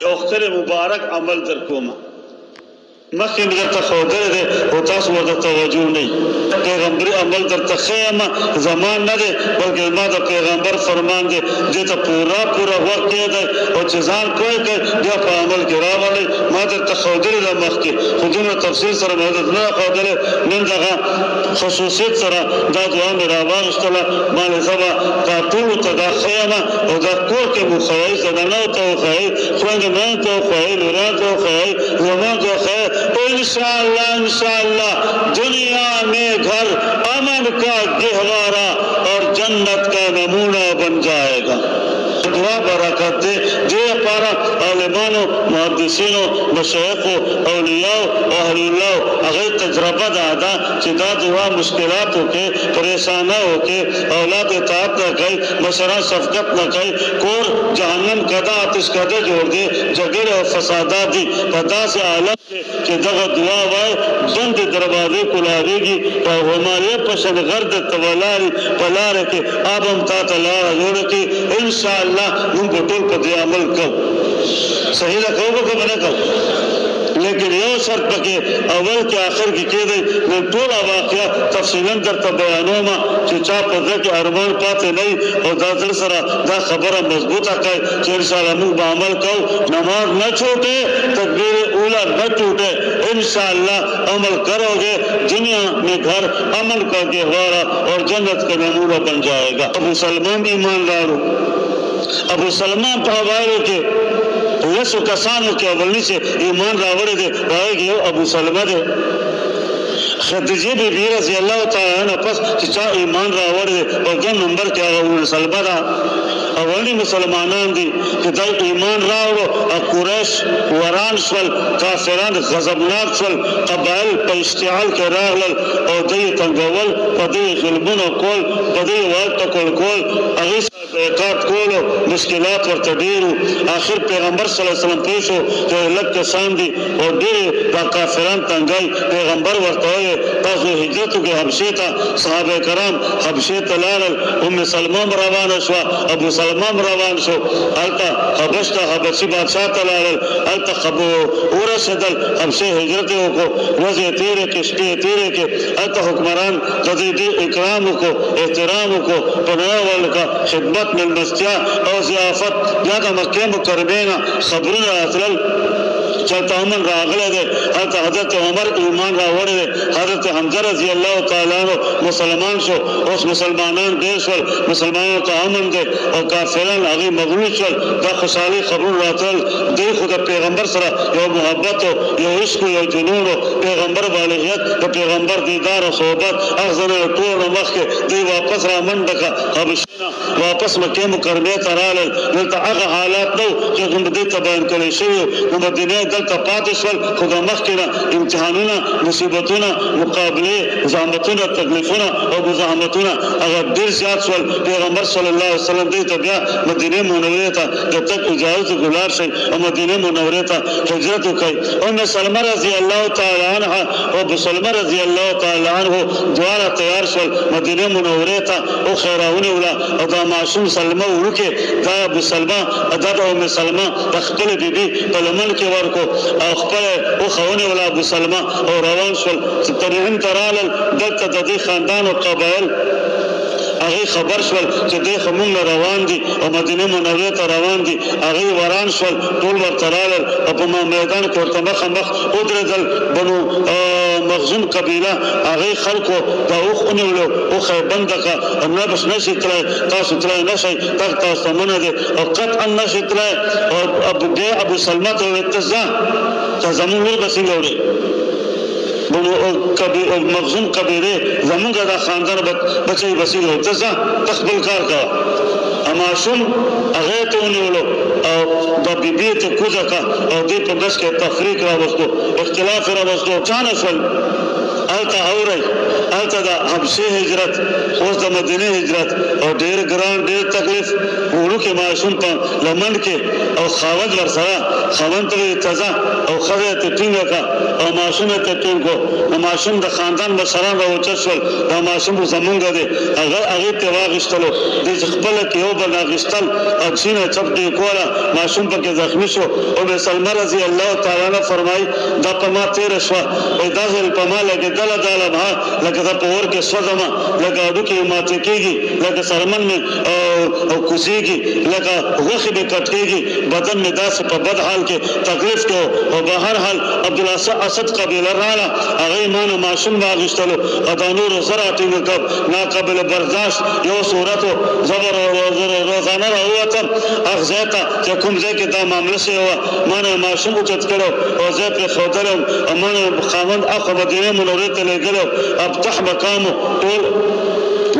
اختر مبارک عمل در کومه مخکې مې درته ښودلی دی خو تاسو ورته توجه نه وي پیغمبري عمل درته ښیم زمان نه دی بلکې زما د پیغمبر فرمان دی دې ته پوره وخت کېږدئ او چې ځان پوه کړئ بیا په عمل کې راولئ ما درته ښودلي ده مخکې خو دومره تفصیل سره مې درته نه ښودلی نن دغه خصوصیت سره دا دعا مې راواغېستله باندې زه به دا ټولو ته دا ښیم او دا کور کې مو ښوئ زنانو ته وښوئ خویندو میندو ته وښوئ لوریانو ته وښوئ زامنو ته وښوئ इंशाअल्लाह दुनिया में घर अमन का गहवारा और जन्नत का नमूना बन जाएगा। दुआ बरकत दे जो पारा आलिमानो मुहद्दिसीनो मशाइखो औलियाओ अहलुल्लाह अगर तजरबा दादा चिदा दुआ मुश्किलात होके परेशाना होके औलाद इताअत न कई मशरा शफकत न कई कोर जहन्नम कदा आतिश कदा जोड़ दे जगड़ और फसादा दी पता से आलम के दगा दुआ वाय बंद दरवाजे खुलावेगी और हमारे पसंद गर्द तवलारी पलार के अब हम तातला जोड़ के इंशाअल्लाह हम बटोल पर अमल कर सही रखोगे कि मैंने कहो लेकिन यो शर्त पके अवल के आखिर की कह दे मैं टोला वाक़या तफसीलन दरता बयानों कि चा पदर के अरमान पाते नहीं और दादर सरा दा खबर मजबूत आकाय कि इंशाअल्लाह मुँह बामल कहो नमाज न छूटे तकबीर ऊला न टूटे इंशाअल्लाह अमल करोगे दुनिया में घर अमल का गहवारा और जन्नत का नमूना बन जाएगा। अबू सलमान ईमानदार अबू सलमान په حوالو کې لسو کسانو کې اولنی چې ایمان راوړی دی راغی ابو سلمہ دی خدیجه بیبی رضی الله تعالی عنها پس چې چا ایمان راوړی دی او دویم نمبر کې هغه ابو سلمہ دا اولنی مسلمانان دي چې دا ایمان راوړو او قریش وران شول کافران غضبناک شول قبایل په اشتعال کې راغلل او دوی تنګول په دوی ظلمونه کول په دوی واټ کول هغه بیعت کولو مشکلات ورته ډیرو آخر پیغمبر صلی الله علیه وسلم پېښو چې لږ کسان دي او ډېر دا کافران تنګای پیغمبر ورته وایي تاسو هجرت وکړئ حبشې ته صحابه کرام حبشې ته لاړل ام سلمه روانه شوه ابو سلمه روان شو هلته حبش ته حبشي بادشاه ته لاړل هلته ورسېدل حبشې هجرت یې وکړو ورځې تېرې کړې شپې تېرې کړې هلته حکمران د دې اکرام وکړو احترام وکړو پناه ورکړه خدمت ملمستیا او ضیافت یا د مکې مکرمې نه خبرونه راتلل چلته امن راغلی دی هلته حضرت عمر ایمان راوړی دی حضرت حمزه رضی الله تعالی عنہ مسلمان شو اوس مسلمانان ډېر شول مسلمانانو ته امن دی او کافران هغې مغلوب شول دا خوشحالي خبرونه راتلل دوی خو د پیغمبر سره یو محبت و یو عشق و یو جنون و پیغمبر بالغیت د پیغمبر دیدار و صحبت هغه نه ټول مخکې دوی واپس را منډه کړه حبشې نه واپس مکې مکرمې ته راغلل دلته هغه حالات نه و چې دې ته بیان کړی شوي نو مدینې دلته پاتې شول خو د مخکې نه امتحانونه مصیبتونه مقابلې زحمتونه تکلیفونه او مزاحمتونه هغه ډېر زیات شول پیغمبر صلی الله علیه وسلم دوی ته بیا مدینې منورې ته د تګ اجازه ګلار شي او مدینې منورې ته هجرت وکړي ام سلمہ رضی الله تعالی عنها او ابو سلمہ رضی الله تعالی عنه دواړه تیار شول مدینې منورې ته او خیراونه ولا او دا معصوم سلمہ ورکه دا ابو سلمہ دا ام سلمہ خپل بیبي په لمن کې ورکو او خپل او خونه ولا ابو سلمہ او روان شول ترین ترال دلته د دې خاندان او قبایل هغه خبر شول چې دوی خمون روان دي او مدینه منورې ته روان دي هغه وران شول ټول ورته رالل او په میدان کې ورته مخ ودرېدل بنو مخزوم قبیله هغه خلکو دا اوخ ونیولو اوخ یې بنده کړه نه بس نشي تللی تاسو تللی نشئ تاسو منع دی او قطعا نشي تللی او ابو سلمہ ته وویل ته ځه ته زموږ لور به څنګه وړې مخزوم قبیله زمونږ د خاندان بچی بسیر و ته ځه ته خپل کار کوه معصوم هغې ته ونیولو او دا بیبي ته کوزه کړه او دې په بس کې تفریق راوستو اختلاف راوستو چا نه شول هلته اورئ هلته د حبشې هجرت اوس د مدینې هجرت او ډېر ګران ډېر تکلیف وړوکې ماشوم په لمن کې او خاوند ورسره خاوند ته یې تازه او ښځه یې ته ټینګه کړه او ماشوم یې ته ټینګ کړو د ماشوم د خاندان مشران راوچت شول دا ماشوم زمونږ دی هغې ته واخیستلو دې چې خپله کې یو بل اخیستل او چینه چپ دې کوله ماشوم پکې زخمي شو ام سلمه رضی الله تعالی عنها فرمایي دا په ما تېره شوه وایي دا ځل په ما لګېدله دا لمحه لکه دا په اور کې سوځمه لکه هډوکې مې ماتې کېږي لکه څرمن مې او کوزېږي لکه غوښې مې کټ کېږي بدن مې داسې په بد حال کې تکلیف کې او به هر حال عبدالاسد قبیله راغله هغې ما نه ماشوم واخیستلو او دا نورو زه راټینګه کړم ناقابل برداشت یو صورت و زه به روزانه راووتم هغه ځای ته چې کوم ځای کې دا معامله شوې وه ما نه ماشوم اوچت کړی او زه یې پرېښودلی وم او ما نه خاوند اخوا مدینې منورې ته لېږلی و ابتح مقام ټول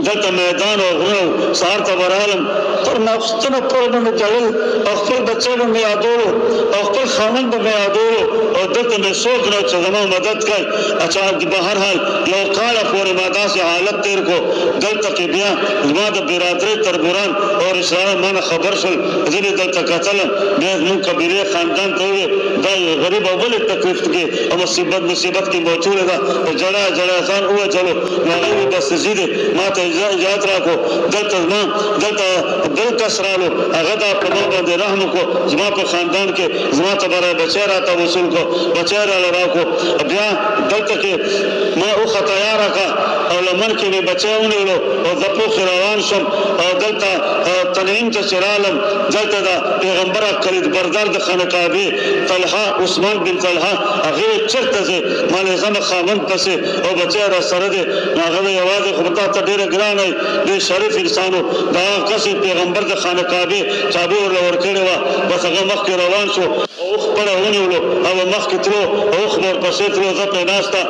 دلته میدان او غرونه سهار ته به رالم تر ماخوستنه پورې به مې ژړل او خپل بچی به مې یادولو او خپل خاوند به مې یادولو او دلته مې سوچ نه چې زما مدد کوي اچھا به هر حال یو کاله پورې ما داسې حالت تېر کړو دلته کې بیا زما د برادرۍ تربوران او رشتهداران ما نه خبر شول ځینې دلته کتلم بیا زموږ قبیلې خاندان ته وویل دا غریب او بلې تکلیف کې او مصیبت کې موجوده ده په جړا ځان ووچلو نو هغوی بس ځي دی ما ته اجازت راکړو دلته بل کس رالو هغه دا په ما باندې رحم وکړو زما په خاندان کې زما ته به بچی راته وصول کړو بچی راله راکړو بیا دلته کې ما اوښه تیاره کړه او لمن کې مې بچی ونیولو او زه پوخې روان شوم او دلته تنعیم ته چې رالم دلته د پیغمبر کلید بردار د خانقابې طلحه عثمان بن طلحه هغې چېرته ځې ما نه ځمه خاوند پسې او بچی راسره دی نو هغه به یوازې خو تا ته ډېره ګران دی ډېر شریف انسان و د هغه کس پیغمبر د خانقابې چابي ورله ورکړې وه بس هغه مخکې روان شو او اوښ پړه ونیولو او مخکې تلو اوښ به ورپسې تلو زه پرې ناسته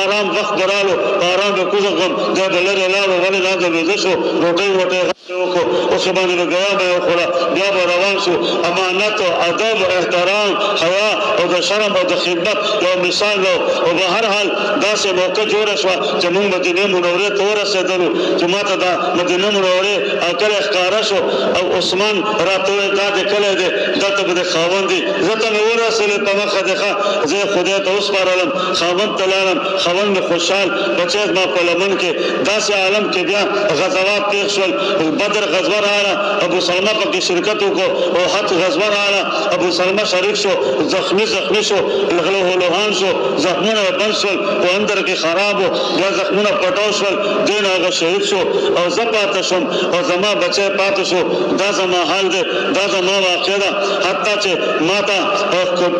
ارام وخت به رالو په ارام به کوزه کړم دی به لرې لاړو ولې دا د ویده شو روټۍ وټۍ وکړو اوښې باندې به ګوا به یې وخوړه بیا به روان شو امانت او ادب احترام حیا او د شرم او د خدمت یو مثال و او به هر حال داسې موقع جوړه شوه چې موږ مدینې منورې ته ورسېدلو چې ما ته دا مدینه منورې کلی ښکاره شو او عثمان راته وویل دا دې کلی دی دلته به د خاوند دي زه ته مې ورسېدل په مخه دی ښه زه یې خدای ته وسپارلم خاوند ته لاړم خاوند مې خوشحال بچی زما په لمن کې داسې عالم کې بیا غزوات پېښ شول بدر غزوه راغله ابو سلمه پکې شرکت وکړو او احد غزوه راغله ابو سلمه شریک شو زخمي شو لهلوهان شو زخمونه یې بند شول په اندر کې خراب و بیا زخمونه پټاو شول دی نو هغه شهید شو او زه پاته شوم او زما بچی پاته شو دا زما حال دی دا زما واقع ده حتی چې ما ته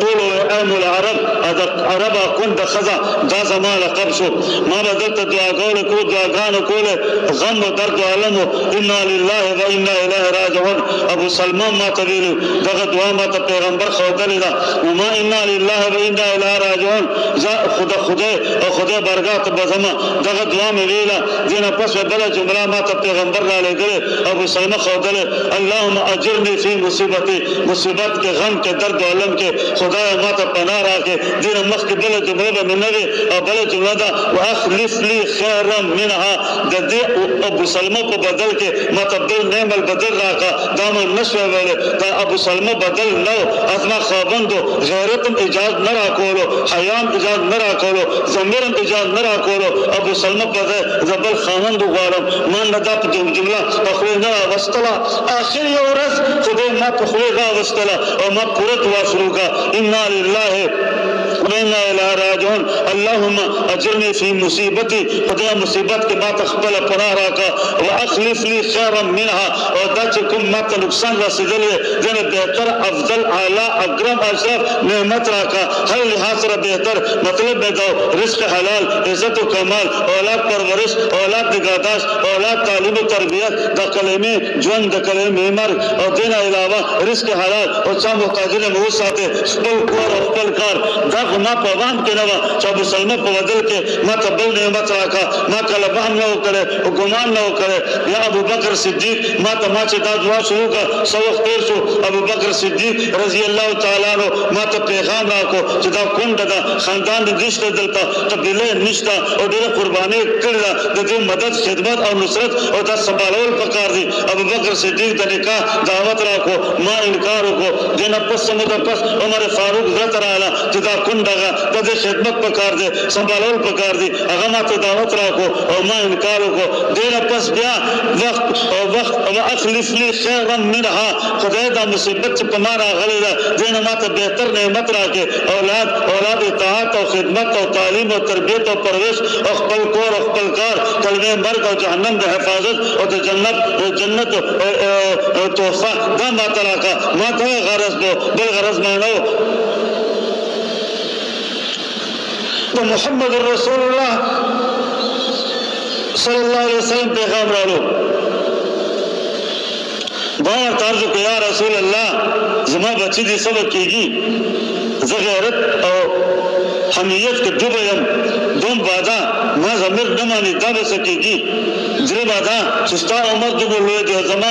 ټولو علم العرب د عربه کونډه ښځه دا زما لقب شو ما به دلته دعاګانې کولې غم و درد و علم و انا لله و انا الیه راجعون ابو سلمان ما ته ویلي دغه دعا ما ته پیغمبر ښودلې ده وما انا لله و انا الیه راجعون زه خدای او خدای برګاه ته به ځمه دغه دعا مې ویله دې نه پس بله جمله ما ته پیغمبر رالېږلې ابو سلمه ښودلې اللهم اجرني فی مصیبتي مصیبت کې غم کې درد و علم کې خدای ما ته پناه راکړې دې نه مخکې بله جمله به مې نه وي او بله جمله ده واخلف لي خیرا منها د دې ابو سلمه په بدل کې ما ته بل نعم البدل راکړه دا مې نه شوی ویلی دا ابو سلمه بدل نه و زما خاوندو غیرت هم اجازت نه راکولو حیا هم اجازت نه راکولو ضمیر هم اجازت نه راکولو ابو سلمه په ځای زه بل خاوند وغواړم ما نه دا جمله په خولې نه راوستله آخر یو ورځ خدای ما په خولې راوستله او ما پوره دعا شروع کړه انا لله وإنا إليه راجعون اللهم أجرني في مصيبتي خدای مصیبت کې ما ته خپله پناه راکړه واخلف لي خیرا منها او دا چې کوم ما ته نقصان رسېدلی دی ځینې بهتر افضل اعلی اکرم اشرف نعمت راکړه هر لحاظ سره بهتر مطلب مې دا رزق حلال عزت و کمال اولاد پرورش اولاد نگهداشت اولاد تعلیم و تربیت د کلمې ژوند د کلمې مرګ او دین علاوه رزق حلال او چا محتاجونه مې وساتې خپل کور او خپل کار دا خو ما په عوام کې نه وه چې ابو سلمه په بدل کې ما ته بل نعمت راکړه، ما کله وهم نه وکړی او ګمان نه وکړی. یا ابو بکر صدیق ما چې دا دعا شروع کړه څه وخت تېر شو، ابو بکر صدیق رضی الله تعالی عنہ ما ته پیغام راکړو چې دا کونډه ده، خاندان دې نشته، دلته قبیله نشته او ډېره قرباني کړې ده، د دې مدد خدمت او نصرت او دا سنبھالول پکار دي. ابو بکر صدیق د نکاح دعوت راکړو، ما انکار وکړو. دې نه پس سموده پس عمر فاروق زړه ته راغله چې دا کونډه ده، د دې خدمت پکار دی، سنبھالول پکار دي. هغه ما ته دعوت راکړو او ما انکار وکړو. دې نه پس بیا وخت واخلف لي خيرا منها، خدای دا مصیبت چې په ما راغلی ده دې نه ما ته بهتر نعمت راکړي، اولاد اطاعت او خدمت او تعلیم او تربیت او پرورش او خپل کور او خپل کار، کلمه مرګ او جهنم د حفاظت او د جنت تحفه دا ما ته راکړه. ما ته غرض دو بل غرض ما نه و. محمد رسول الله صلی الله علیه وسلم پیغام راوړو. دا ورته عرض وکړو یا رسول الله زما بچی دې څه به کېږي، زه غیرت او حمیت کې ډوبه یم، دوم بادا ما ضمیر نه ماني، دا به څه کېږي. درې بادا چې ستا عمر دومره لوی دی، زما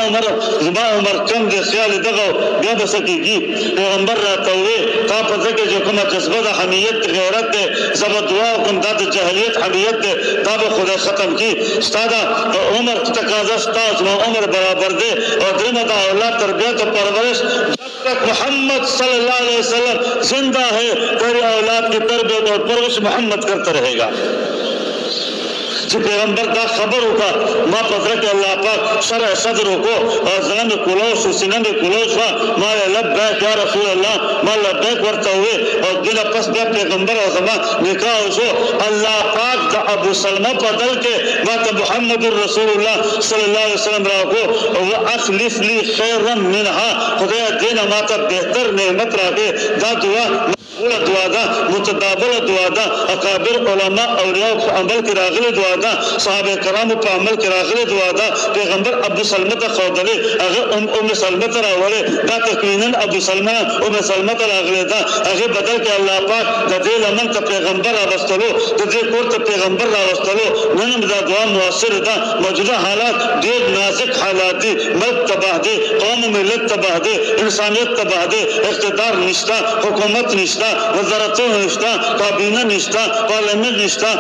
عمر کم دی، خیال یې دغه بیا به څه کېږي. پیغمبر راته وویل تا په ځکه چې کومه جذبه د حمیت غیرت دی، زه به دعا وکړم دا د جاهلیت حمیت دی، دا به خدای ختم کړي. ستا د عمر تقاضا ستا زما عمر برابر دی او درېمه د اولاد تربیت او پرورش تک محمد صلی اللہ علیہ وسلم زندہ ہے تیری اولاد کی تربیت اور پرورش محمد کرتا رہے گا. چې پیغمبر دا خبر وکړه ما په زړه کې الله پاک شرح صدر وکړو او زړه مې کولو شو، سینه مې کولو شوه. ما لبیک یا رسول الله، ما لبیک ورته وویل او دې نه پس بیا پیغمبر او زما نکاح وشو. الله پاک د ابو سلمه په بدل کې ما ته محمد رسول الله صلی الله علیه وسلم راکړو او اخلف لي خیرا منها، خدای دې نه ما ته بهتر نعمت راکړي. دا دعا دعا ده، متدابله دعا ده، اکابر علماء اولیاء په عمل کې راغلي دعا ده، صحابه کرامو په عمل کې راغلي دعا ده. پیغمبر ابو سلمه ته ښودلې، هغه ام سلمه ته راولې، دا تکویناً ابو سلمه ام سلمه ته راغلی ده. هغه بدل کې الله پاک د دې لمن ته پیغمبر راوستلو، د دې کور ته پیغمبر راوستلو. نن هم دا دعا مؤثر ده. موجوده حالات ډېر نازک حالات دي، ملک تباه دي، قوم ملت تباه دي، انسانیت تباه دي، اقتدار نشته، حکومت نشته، وزارتونه نشته، کابینه نشته، پارلیمنت نشته،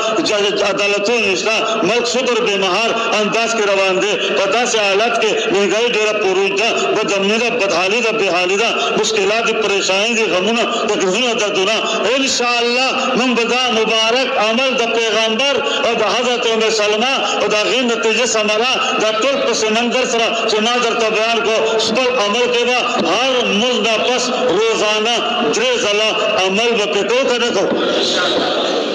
عدالتونه نشته، ملک شکر بے مهار انداز کې روان دی. په داسې حالت کې مهنګائی ډېره پروج ده، بدامني ده، بدحالي ده، بېحالي ده، مشکلات دي، پریشاني دي، غمونه، تکلیفونه، دردونه. انشاءالله موږ به دا مبارک عمل د پیغمبر او د حضرت ام سلمه او د هغې نتیجه ثمره دا ټول په سمندر سره چې ما درته بیان کړو خپل عمل کې به هر مونځ نه پس روزانه 3 ځله عمل به پرې کوو که نه کوو.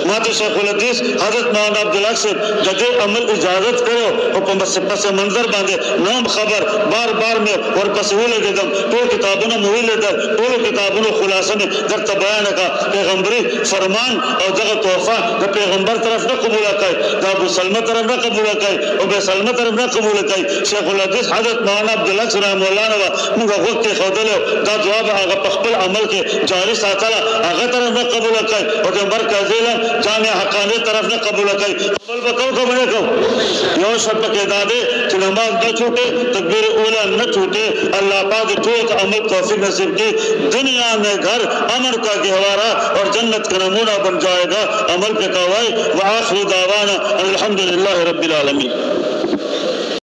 ما ته شیخ الحدیث حضرت مولانا عبدالحق صاحب د دې عمل اجازت کړو او په پس منظر باندې نام خبر بار مې ورپسې ولګېدم، ټول کتابونه مې ولیدل، ټولو کتابونو خلاصه مې درته بیان کړه. پیغمبري فرمان او دغه تحفه د پیغمبر طرف نه قبوله کوي، د ابو سلمه طرف نه قبوله کوي، ابو سلمه طرف نه قبوله کوي. شیخ الحدیث حضرت مولانا عبدالحق صاحب رحمه الله نه موږ غوږ کېښودلی دا دعا به هغه په خپل عمل کې جاري ساتله، هغه طرف نه قبوله کوي او د مرکز علم جامع حقانی طرف نه قبوله کوي. عمل به کوو که به نه کوو؟ یو شرط پکې دا دی چې نماز نه چھوٹے، تکبیر اولا نہ چھوٹے. اللہ پاک ٹھوک عمل توفیق نصیب کی، دنیا میں گھر امن کا گہوارہ اور جنت کا نمونہ بن جائے گا. عمل پہ کوائے وآخر دعوانا الحمدللہ رب العالمین.